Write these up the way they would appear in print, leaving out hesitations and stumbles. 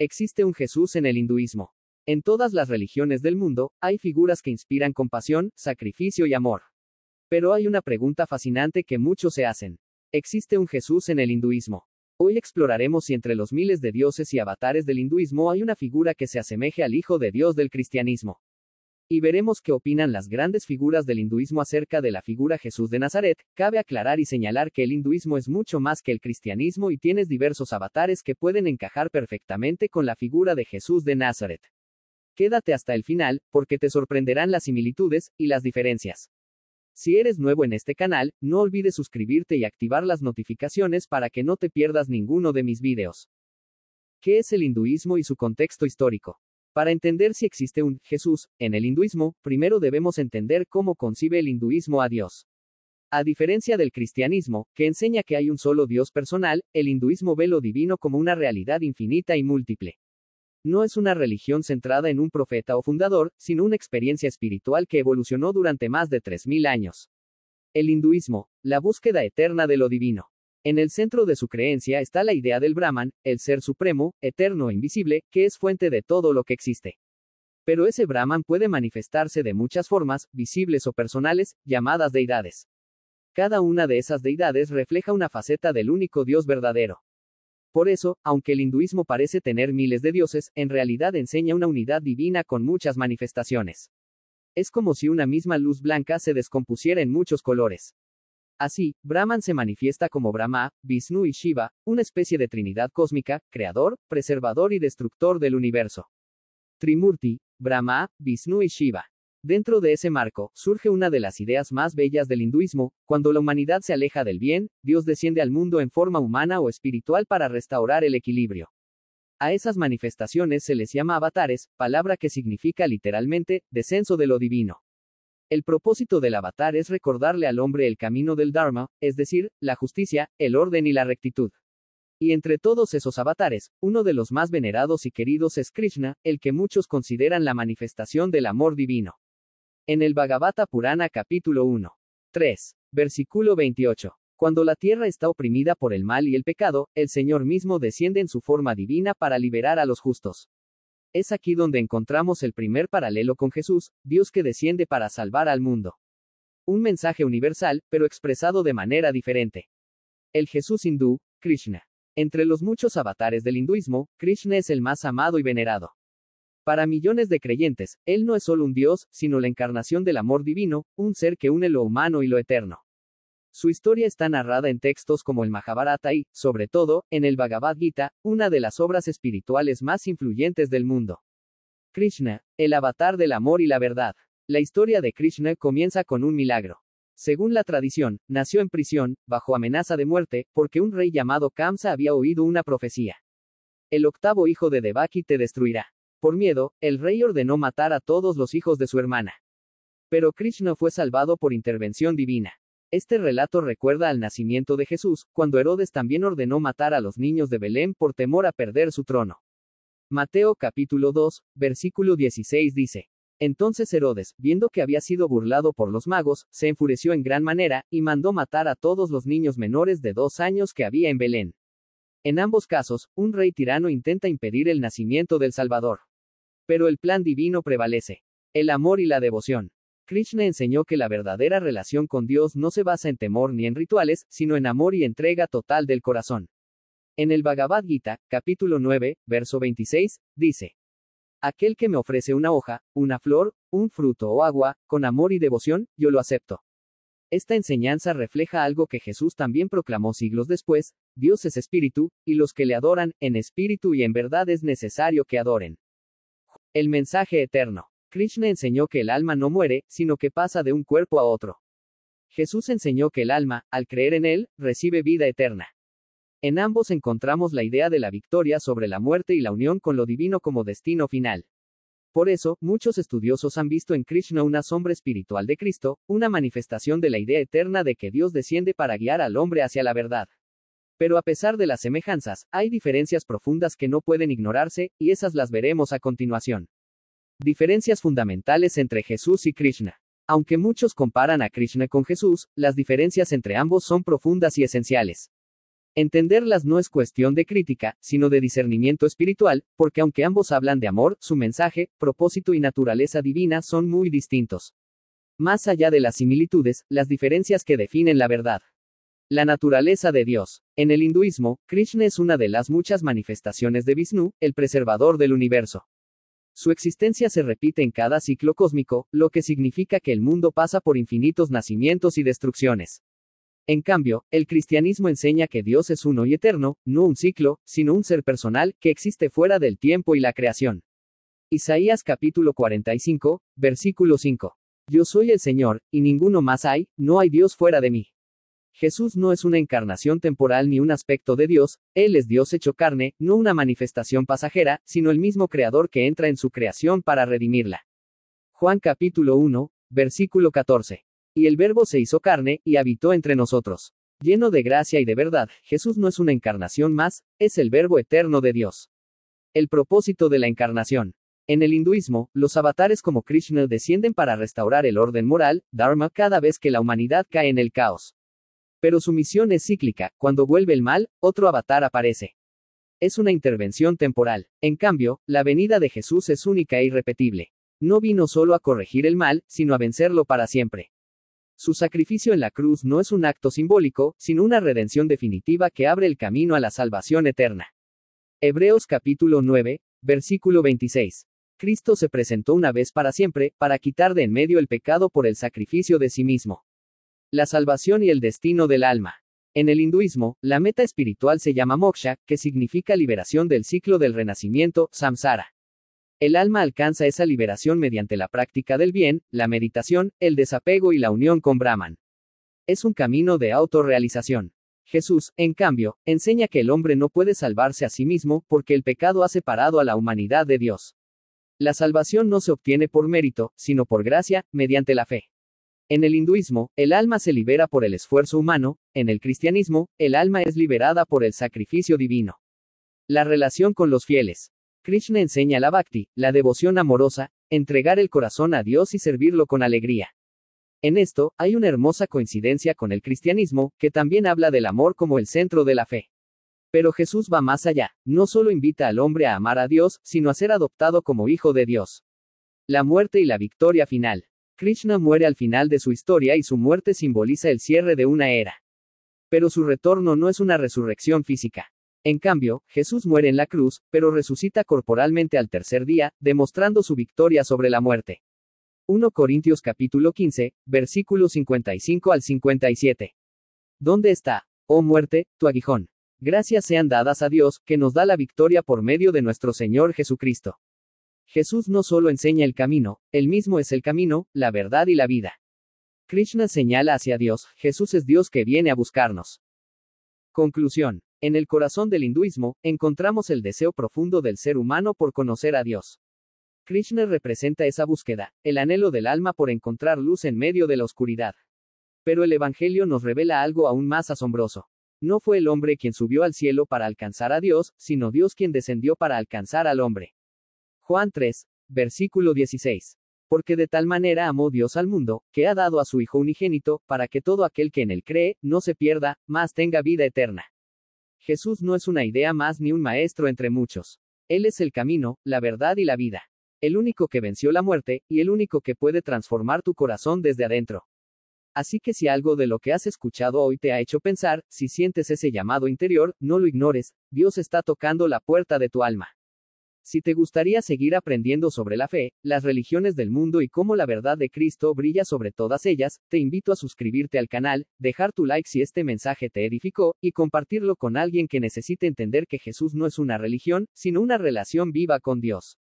Existe un Jesús en el hinduismo. En todas las religiones del mundo, hay figuras que inspiran compasión, sacrificio y amor. Pero hay una pregunta fascinante que muchos se hacen. ¿Existe un Jesús en el hinduismo? Hoy exploraremos si entre los miles de dioses y avatares del hinduismo hay una figura que se asemeje al Hijo de Dios del cristianismo. Y veremos qué opinan las grandes figuras del hinduismo acerca de la figura Jesús de Nazaret. Cabe aclarar y señalar que el hinduismo es mucho más que el cristianismo y tiene diversos avatares que pueden encajar perfectamente con la figura de Jesús de Nazaret. Quédate hasta el final, porque te sorprenderán las similitudes y las diferencias. Si eres nuevo en este canal, no olvides suscribirte y activar las notificaciones para que no te pierdas ninguno de mis videos. ¿Qué es el hinduismo y su contexto histórico? Para entender si existe un Jesús en el hinduismo, primero debemos entender cómo concibe el hinduismo a Dios. A diferencia del cristianismo, que enseña que hay un solo Dios personal, el hinduismo ve lo divino como una realidad infinita y múltiple. No es una religión centrada en un profeta o fundador, sino una experiencia espiritual que evolucionó durante más de 3000 años. El hinduismo, la búsqueda eterna de lo divino. En el centro de su creencia está la idea del Brahman, el ser supremo, eterno e invisible, que es fuente de todo lo que existe. Pero ese Brahman puede manifestarse de muchas formas, visibles o personales, llamadas deidades. Cada una de esas deidades refleja una faceta del único Dios verdadero. Por eso, aunque el hinduismo parece tener miles de dioses, en realidad enseña una unidad divina con muchas manifestaciones. Es como si una misma luz blanca se descompusiera en muchos colores. Así, Brahman se manifiesta como Brahma, Vishnu y Shiva, una especie de trinidad cósmica, creador, preservador y destructor del universo. Trimurti, Brahma, Vishnu y Shiva. Dentro de ese marco, surge una de las ideas más bellas del hinduismo: cuando la humanidad se aleja del bien, Dios desciende al mundo en forma humana o espiritual para restaurar el equilibrio. A esas manifestaciones se les llama avatares, palabra que significa literalmente, descenso de lo divino. El propósito del avatar es recordarle al hombre el camino del Dharma, es decir, la justicia, el orden y la rectitud. Y entre todos esos avatares, uno de los más venerados y queridos es Krishna, el que muchos consideran la manifestación del amor divino. En el Bhagavata Purana capítulo 1. 3. Versículo 28. Cuando la tierra está oprimida por el mal y el pecado, el Señor mismo desciende en su forma divina para liberar a los justos. Es aquí donde encontramos el primer paralelo con Jesús, Dios que desciende para salvar al mundo. Un mensaje universal, pero expresado de manera diferente. El Jesús hindú, Krishna. Entre los muchos avatares del hinduismo, Krishna es el más amado y venerado. Para millones de creyentes, él no es solo un Dios, sino la encarnación del amor divino, un ser que une lo humano y lo eterno. Su historia está narrada en textos como el Mahabharata y, sobre todo, en el Bhagavad Gita, una de las obras espirituales más influyentes del mundo. Krishna, el avatar del amor y la verdad. La historia de Krishna comienza con un milagro. Según la tradición, nació en prisión, bajo amenaza de muerte, porque un rey llamado Kamsa había oído una profecía. El octavo hijo de Devaki te destruirá. Por miedo, el rey ordenó matar a todos los hijos de su hermana. Pero Krishna fue salvado por intervención divina. Este relato recuerda al nacimiento de Jesús, cuando Herodes también ordenó matar a los niños de Belén por temor a perder su trono. Mateo capítulo 2, versículo 16 dice: Entonces Herodes, viendo que había sido burlado por los magos, se enfureció en gran manera, y mandó matar a todos los niños menores de 2 años que había en Belén. En ambos casos, un rey tirano intenta impedir el nacimiento del Salvador. Pero el plan divino prevalece. El amor y la devoción. Krishna enseñó que la verdadera relación con Dios no se basa en temor ni en rituales, sino en amor y entrega total del corazón. En el Bhagavad Gita, capítulo 9, verso 26, dice: Aquel que me ofrece una hoja, una flor, un fruto o agua, con amor y devoción, yo lo acepto. Esta enseñanza refleja algo que Jesús también proclamó siglos después: Dios es espíritu, y los que le adoran, en espíritu y en verdad es necesario que adoren. El mensaje eterno. Krishna enseñó que el alma no muere, sino que pasa de un cuerpo a otro. Jesús enseñó que el alma, al creer en él, recibe vida eterna. En ambos encontramos la idea de la victoria sobre la muerte y la unión con lo divino como destino final. Por eso, muchos estudiosos han visto en Krishna una sombra espiritual de Cristo, una manifestación de la idea eterna de que Dios desciende para guiar al hombre hacia la verdad. Pero a pesar de las semejanzas, hay diferencias profundas que no pueden ignorarse, y esas las veremos a continuación. Diferencias fundamentales entre Jesús y Krishna. Aunque muchos comparan a Krishna con Jesús, las diferencias entre ambos son profundas y esenciales. Entenderlas no es cuestión de crítica, sino de discernimiento espiritual, porque aunque ambos hablan de amor, su mensaje, propósito y naturaleza divina son muy distintos. Más allá de las similitudes, las diferencias que definen la verdad. La naturaleza de Dios. En el hinduismo, Krishna es una de las muchas manifestaciones de Vishnu, el preservador del universo. Su existencia se repite en cada ciclo cósmico, lo que significa que el mundo pasa por infinitos nacimientos y destrucciones. En cambio, el cristianismo enseña que Dios es uno y eterno, no un ciclo, sino un ser personal, que existe fuera del tiempo y la creación. Isaías capítulo 45, versículo 5. Yo soy el Señor, y ninguno más hay, no hay Dios fuera de mí. Jesús no es una encarnación temporal ni un aspecto de Dios, Él es Dios hecho carne, no una manifestación pasajera, sino el mismo Creador que entra en su creación para redimirla. Juan capítulo 1, versículo 14. Y el Verbo se hizo carne, y habitó entre nosotros. Lleno de gracia y de verdad, Jesús no es una encarnación más, es el Verbo eterno de Dios. El propósito de la encarnación. En el hinduismo, los avatares como Krishna descienden para restaurar el orden moral, Dharma, cada vez que la humanidad cae en el caos. Pero su misión es cíclica, cuando vuelve el mal, otro avatar aparece. Es una intervención temporal. En cambio, la venida de Jesús es única e irrepetible. No vino solo a corregir el mal, sino a vencerlo para siempre. Su sacrificio en la cruz no es un acto simbólico, sino una redención definitiva que abre el camino a la salvación eterna. Hebreos capítulo 9, versículo 26. Cristo se presentó una vez para siempre, para quitar de en medio el pecado por el sacrificio de sí mismo. La salvación y el destino del alma. En el hinduismo, la meta espiritual se llama moksha, que significa liberación del ciclo del renacimiento, samsara. El alma alcanza esa liberación mediante la práctica del bien, la meditación, el desapego y la unión con Brahman. Es un camino de autorrealización. Jesús, en cambio, enseña que el hombre no puede salvarse a sí mismo, porque el pecado ha separado a la humanidad de Dios. La salvación no se obtiene por mérito, sino por gracia, mediante la fe. En el hinduismo, el alma se libera por el esfuerzo humano, en el cristianismo, el alma es liberada por el sacrificio divino. La relación con los fieles. Krishna enseña la bhakti, la devoción amorosa, entregar el corazón a Dios y servirlo con alegría. En esto, hay una hermosa coincidencia con el cristianismo, que también habla del amor como el centro de la fe. Pero Jesús va más allá, no solo invita al hombre a amar a Dios, sino a ser adoptado como hijo de Dios. La muerte y la victoria final. Krishna muere al final de su historia y su muerte simboliza el cierre de una era. Pero su retorno no es una resurrección física. En cambio, Jesús muere en la cruz, pero resucita corporalmente al tercer día, demostrando su victoria sobre la muerte. 1 Corintios capítulo 15, versículos 55 al 57. ¿Dónde está, oh muerte, tu aguijón? Gracias sean dadas a Dios, que nos da la victoria por medio de nuestro Señor Jesucristo. Jesús no solo enseña el camino, Él mismo es el camino, la verdad y la vida. Krishna señala hacia Dios, Jesús es Dios que viene a buscarnos. Conclusión. En el corazón del hinduismo, encontramos el deseo profundo del ser humano por conocer a Dios. Krishna representa esa búsqueda, el anhelo del alma por encontrar luz en medio de la oscuridad. Pero el Evangelio nos revela algo aún más asombroso. No fue el hombre quien subió al cielo para alcanzar a Dios, sino Dios quien descendió para alcanzar al hombre. Juan 3, versículo 16. Porque de tal manera amó Dios al mundo, que ha dado a su Hijo unigénito, para que todo aquel que en él cree, no se pierda, mas tenga vida eterna. Jesús no es una idea más ni un maestro entre muchos. Él es el camino, la verdad y la vida. El único que venció la muerte, y el único que puede transformar tu corazón desde adentro. Así que si algo de lo que has escuchado hoy te ha hecho pensar, si sientes ese llamado interior, no lo ignores, Dios está tocando la puerta de tu alma. Si te gustaría seguir aprendiendo sobre la fe, las religiones del mundo y cómo la verdad de Cristo brilla sobre todas ellas, te invito a suscribirte al canal, dejar tu like si este mensaje te edificó, y compartirlo con alguien que necesite entender que Jesús no es una religión, sino una relación viva con Dios.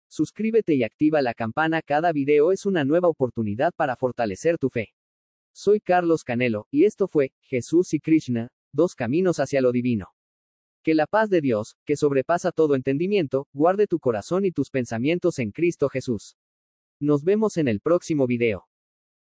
Suscríbete y activa la campana, cada video es una nueva oportunidad para fortalecer tu fe. Soy Carlos Canelo, y esto fue, Jesús y Krishna, dos caminos hacia lo divino. Que la paz de Dios, que sobrepasa todo entendimiento, guarde tu corazón y tus pensamientos en Cristo Jesús. Nos vemos en el próximo video.